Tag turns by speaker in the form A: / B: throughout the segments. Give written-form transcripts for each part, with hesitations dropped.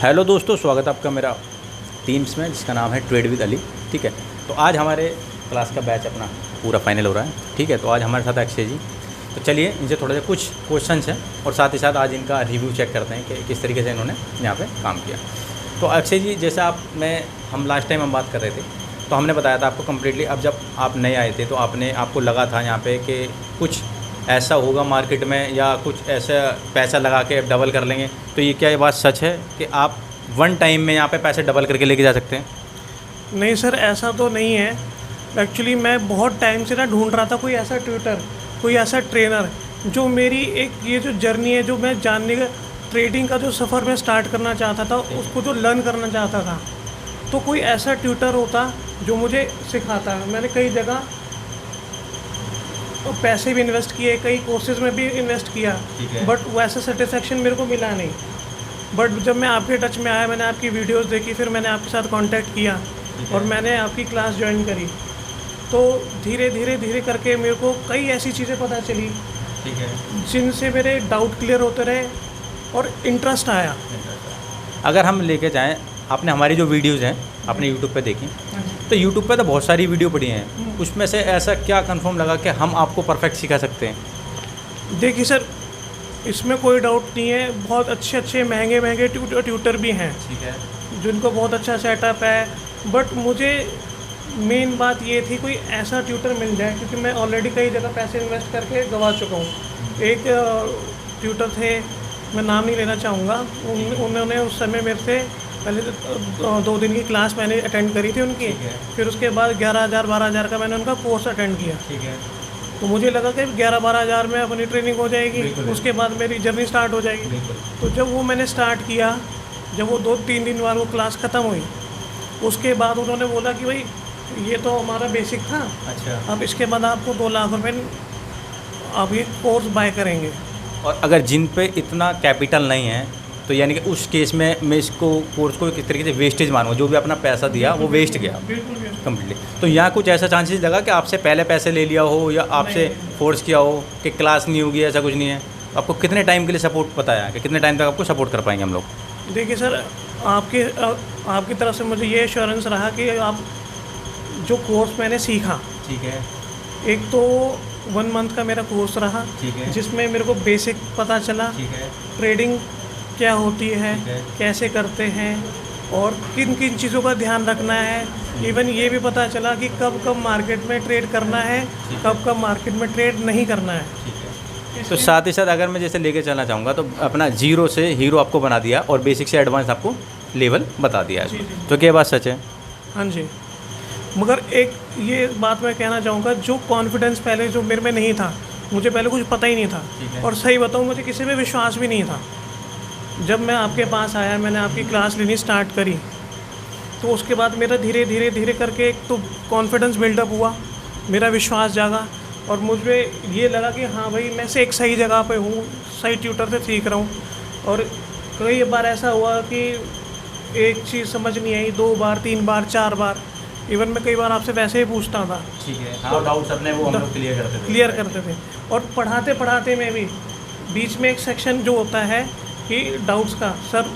A: Hello दोस्तों, स्वागत है आपका मेरा टीम्स में जिसका नाम है ट्रेड विद अली। ठीक है, तो आज हमारे क्लास का बैच अपना पूरा फाइनल हो रहा है। ठीक है, तो आज हमारे साथ अक्षय जी। तो चलिए इनसे थोड़े से कुछ क्वेश्चंस हैं और साथ ही साथ आज इनका रिव्यू चेक करते हैं कि किस तरीके से इन्होंने यहाँ पे काम किया। तो अक्षय जी, जैसे हम लास्ट टाइम बात कर रहे थे तो हमने बताया था आपको कम्प्लीटली, अब जब आप नए आए थे तो आपको लगा था यहाँ पे कि कुछ ऐसा होगा मार्केट में या कुछ ऐसा पैसा लगा के डबल कर लेंगे। तो ये क्या ये बात सच है कि आप वन टाइम में यहाँ पे पैसे डबल करके लेके जा सकते हैं?
B: नहीं सर, ऐसा तो नहीं है। एक्चुअली मैं बहुत टाइम से ढूंढ रहा था कोई ऐसा ट्यूटर, कोई ऐसा ट्रेनर जो मेरी ये जो जर्नी है, जो मैं जानने का ट्रेडिंग का जो सफ़र में स्टार्ट करना चाहता था, उसको जो लर्न करना चाहता था, तो कोई ऐसा ट्यूटर होता जो मुझे सिखाता। मैंने कई जगह पैसे भी इन्वेस्ट किए, कई कोर्सेज में भी इन्वेस्ट किया, बट वैसा सेटिस्फेक्शन मेरे को मिला नहीं। बट जब मैं आपके टच में आया, मैंने आपकी वीडियोस देखी, फिर मैंने आपके साथ कांटेक्ट किया और मैंने आपकी क्लास ज्वाइन करी, तो धीरे धीरे करके मेरे को कई ऐसी चीज़ें पता चली जिनसे मेरे डाउट क्लियर होते रहे और इंटरेस्ट आया।
A: अगर हम लेके जाएं, आपने हमारी जो वीडियोज़ हैं आपने यूट्यूब पे देखी, तो यूट्यूब पे तो बहुत सारी वीडियो पड़ी हैं, उसमें से ऐसा क्या कंफर्म लगा कि हम आपको परफेक्ट सिखा सकते हैं?
B: देखिए सर, इसमें कोई डाउट नहीं है, बहुत अच्छे महंगे ट्यूटर भी हैं,
A: ठीक है,
B: जिनको बहुत अच्छा सेटअप है। बट मुझे मेन बात ये थी कोई ऐसा ट्यूटर मिल जाए, क्योंकि मैं ऑलरेडी कई जगह पैसे इन्वेस्ट करके गंवा चुका हूँ। एक ट्यूटर थे, मैं नाम नहीं लेना चाहूँगा, उन्होंने उस समय मेरे से पहले 2 दिन की क्लास मैंने अटेंड करी थी उनकी, फिर उसके बाद 11,000-12,000 का मैंने उनका कोर्स अटेंड किया।
A: ठीक है,
B: तो मुझे लगा कि 11-12,000 में अपनी ट्रेनिंग हो जाएगी, उसके बाद मेरी जर्नी स्टार्ट हो जाएगी। तो जब वो मैंने स्टार्ट किया, जब वो 2-3 दिन बाद वो क्लास ख़त्म हुई, उसके बाद उन्होंने बोला कि भाई ये तो हमारा बेसिक था,
A: अच्छा,
B: अब इसके बाद आपको 2 लाख रुपये आप ये कोर्स बाय करेंगे।
A: और अगर जिन पे इतना कैपिटल नहीं है तो यानी कि उस केस में मैं इसको कोर्स को किस तरीके से वेस्टेज मानूंगा, जो भी अपना पैसा दिया वो वेस्ट गया कम्प्लीटली। तो यहाँ कुछ ऐसा चांसेस लगा कि आपसे पहले पैसे ले लिया हो या आपसे फोर्स किया हो कि क्लास नहीं होगी, ऐसा कुछ नहीं है? आपको कितने टाइम के लिए सपोर्ट बताया कि कितने टाइम तक आपको सपोर्ट कर पाएंगे हम लोग?
B: देखिए सर, आपकी तरफ से मुझे ये एश्योरेंस रहा कि आप जो कोर्स मैंने सीखा,
A: ठीक है,
B: एक तो 1 मंथ का मेरा कोर्स रहा,
A: ठीक है,
B: जिसमें मेरे को बेसिक पता चला,
A: ठीक है,
B: ट्रेडिंग क्या होती है,
A: ठीक है,
B: कैसे करते हैं और किन किन चीज़ों का ध्यान रखना है। इवन ये भी पता चला कि कब कब मार्केट में ट्रेड करना है, कब कब मार्केट में ट्रेड नहीं करना है।
A: ठीक है। तो साथ ही साथ अगर मैं जैसे लेके चलना चाहूँगा तो अपना जीरो से हीरो आपको बना दिया और बेसिक से एडवांस आपको लेवल बता दिया है। तो क्या बात सच है?
B: हाँ जी, मगर एक ये बात मैं कहना चाहूँगा, जो कॉन्फिडेंस पहले जो मेरे में नहीं था, मुझे पहले कुछ पता ही नहीं था, और सही बताऊँ मुझे किसी पे विश्वास भी नहीं था। जब मैं आपके पास आया, मैंने आपकी क्लास लेनी स्टार्ट करी, तो उसके बाद मेरा धीरे करके एक तो कॉन्फिडेंस बिल्डअप हुआ, मेरा विश्वास जागा और मुझे ये लगा कि हाँ भाई मैं से एक सही जगह पे हूँ, सही ट्यूटर से सीख रहा हूँ। और कई बार ऐसा हुआ कि एक चीज़ समझ नहीं आई, 2 बार 3 बार 4 बार, इवन मैं कई बार आपसे वैसे ही पूछता था।
A: ठीक है, हाँ, डाउट्स अपने वो हम लोग क्लियर करते थे।
B: और पढ़ाते में भी बीच में एक सेक्शन जो होता है कि डाउट्स का, सर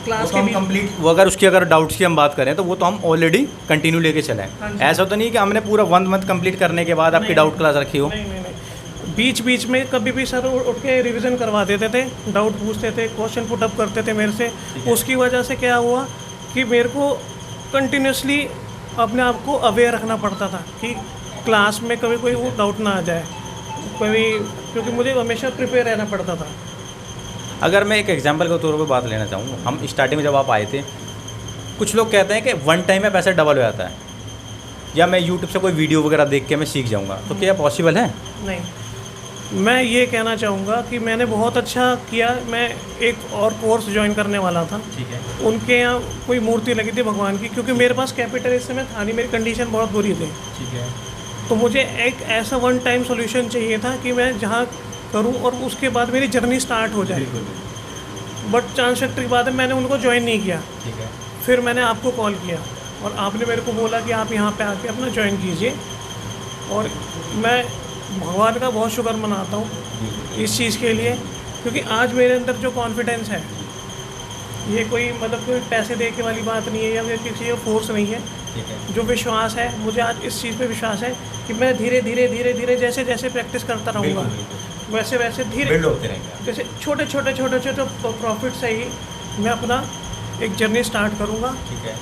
B: क्लास के बीच
A: कंप्लीट वो अगर डाउट्स की हम बात करें तो वो तो हम ऑलरेडी कंटिन्यू लेके चले। ऐसा तो नहीं कि हमने पूरा 1 मंथ कंप्लीट करने के बाद आपकी डाउट क्लास रखी हो?
B: नहीं, बीच में कभी भी सर उठ के रिवीजन करवा देते थे, डाउट पूछते थे, क्वेश्चन पुटअप करते थे मेरे से। उसकी वजह से क्या हुआ कि मेरे को कंटिन्यूसली अपने आप को अवेयर रखना पड़ता था कि क्लास में कभी कोई वो डाउट ना आ जाए, क्योंकि मुझे हमेशा प्रिपेयर रहना पड़ता था।
A: अगर मैं एक एग्जांपल के तौर पे बात लेना चाहूँ, हम स्टार्टिंग में जब आप आए थे, कुछ लोग कहते हैं कि 1 टाइम में पैसा डबल हो जाता है, या मैं यूट्यूब से कोई वीडियो वगैरह देख के मैं सीख जाऊँगा, तो क्या पॉसिबल है?
B: नहीं, मैं ये कहना चाहूँगा कि मैंने बहुत अच्छा किया। मैं एक और कोर्स ज्वाइन करने वाला था,
A: ठीक है,
B: उनके यहाँ कोई मूर्ति लगी थी भगवान की, क्योंकि मेरे पास कैपिटल इस समय था नहीं, मेरी कंडीशन बहुत बुरी थी।
A: ठीक है,
B: तो मुझे एक ऐसा 1 टाइम सोल्यूशन चाहिए था कि मैं जहाँ करूं और उसके बाद मेरी जर्नी स्टार्ट हो जाए। बट चांस फैक्टर की बात है, मैंने उनको ज्वाइन नहीं किया।
A: ठीक है,
B: फिर मैंने आपको कॉल किया और आपने मेरे को बोला कि आप यहाँ पे आके अपना ज्वाइन कीजिए, और मैं भगवान का बहुत शुक्र मनाता हूँ इस चीज़ के लिए, क्योंकि आज मेरे अंदर जो कॉन्फिडेंस है ये कोई मतलब कोई पैसे दे के वाली बात नहीं है या फिर किसी का फोर्स नहीं है।
A: ठीक है।
B: जो विश्वास है, मुझे आज इस चीज़ पे विश्वास है कि मैं धीरे धीरे जैसे जैसे प्रैक्टिस करता रहूँगा,
A: बिल्कुल, बिल्कुल।
B: वैसे वैसे धीरे
A: बिल्ड होते रहेंगे।
B: जैसे छोटे छोटे प्रॉफिट से ही मैं अपना एक जर्नी स्टार्ट करूँगा।
A: ठीक है।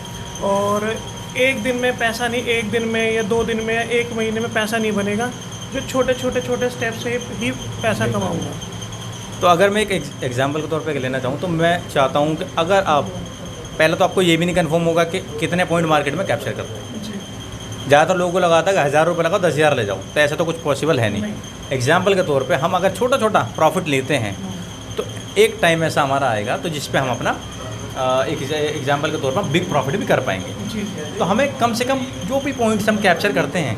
B: और एक दिन में पैसा नहीं, एक दिन में या 2 दिन में या 1 महीने में पैसा नहीं बनेगा, जो छोटे स्टेप से ही पैसा कमाऊँगा।
A: तो अगर मैं एक एग्जाम्पल के तौर पे लेना चाहूँ तो मैं चाहता हूँ कि अगर आप पहले तो आपको ये भी नहीं कंफर्म होगा कि कितने पॉइंट मार्केट में कैप्चर करते हैं।
B: जी।
A: ज़्यादातर लोगों को लगाता है कि 1000 रुपये लगाओ 10,000 ले जाओ, तो ऐसा तो कुछ पॉसिबल है नहीं। एग्जाम्पल के तौर पे हम अगर छोटा छोटा प्रॉफिट लेते हैं तो एक टाइम ऐसा हमारा आएगा तो जिस पे हम अपना एक एग्जाम्पल के तौर पर बिग प्रॉफिट भी कर पाएंगे।
B: जी।
A: तो हमें कम से कम जो भी पॉइंट्स हम कैप्चर करते हैं,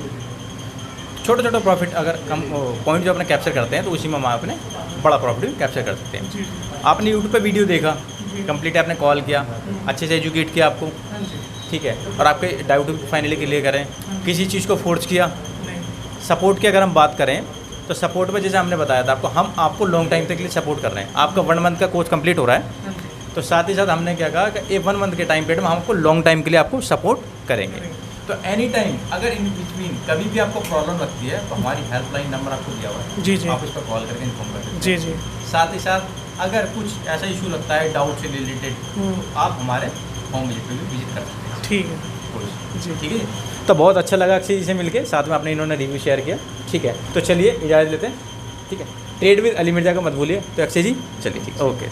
A: छोटे छोटे प्रॉफिट अगर कम पॉइंट जो अपने कैप्चर करते हैं तो उसी में हम अपने बड़ा प्रॉफिट भी कैप्चर कर सकते हैं।
B: जी।
A: आपने यूट्यूब पे वीडियो देखा, कंप्लीट आपने कॉल किया, अच्छे से एजुकेट किया आपको,
B: हाँ जी।
A: ठीक है, और आपके डाउट फाइनली क्लियर करें, किसी चीज़ को फोर्स किया, सपोर्ट की अगर हम बात करें तो सपोर्ट में जैसे हमने बताया था आपको, हम आपको लॉन्ग टाइम तक के लिए सपोर्ट कर रहे हैं। आपका 1 मंथ का कोर्स कंप्लीट हो रहा है, तो साथ ही साथ हमने क्या कहा कि 1 मंथ के टाइम पीरियड में हम आपको लॉन्ग टाइम के लिए आपको सपोर्ट करेंगे। तो एनी टाइम अगर इन बिटवीन कभी भी आपको प्रॉब्लम लगती है तो हमारी हेल्पलाइन नंबर आपको दिया हुआ है।
B: जी।
A: आप इस पर कॉल करके इन्फॉर्म कर सकते हैं।
B: जी। जी।
A: साथ ही साथ अगर कुछ ऐसा इशू लगता है डाउट से रिलेटेड तो आप हमारे होम विजिट पर भी विजिट कर सकते हैं।
B: ठीक है जी।
A: ठीक है। तो बहुत अच्छा लगा अक्षय जी से मिलके, साथ में आपने इन्होंने रिव्यू शेयर किया। ठीक है, तो चलिए इजाज़त लेते हैं। ठीक है, ट्रेड विद अली मिर्ज़ा का मत भूलिए। तो अक्षय जी चलिए, ठीक, ओके,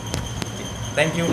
A: थैंक यू।